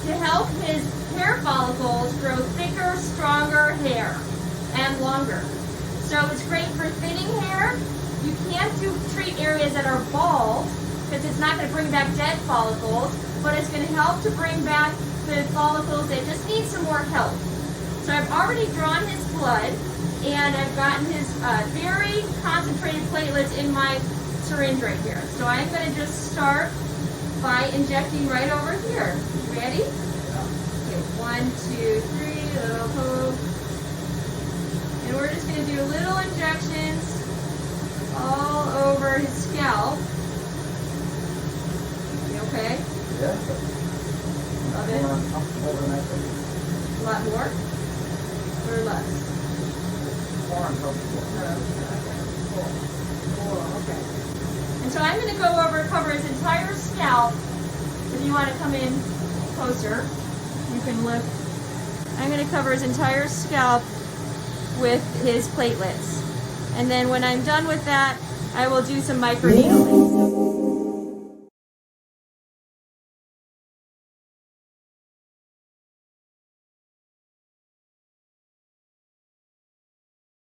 to help his hair follicles grow thicker, stronger hair and longer. So it's great for thinning hair. You can't treat areas that are bald because it's not going to bring back dead follicles, but it's going to help to bring back the follicles that just need some more help. So I've already drawn his blood, and I've gotten his very concentrated platelets in my syringe right here. So I'm going to just start by injecting right over here. Ready? Okay, 1, 2, 3, little poke. And we're just going to do little injections all over his scalp. You okay? Yeah. Love it. A lot more? Or less? More uncomfortable. Okay. And so I'm going to go over, cover his entire scalp. If you want to come in closer, you can lift. I'm going to cover his entire scalp with his platelets. And then when I'm done with that, I will do some microneedling.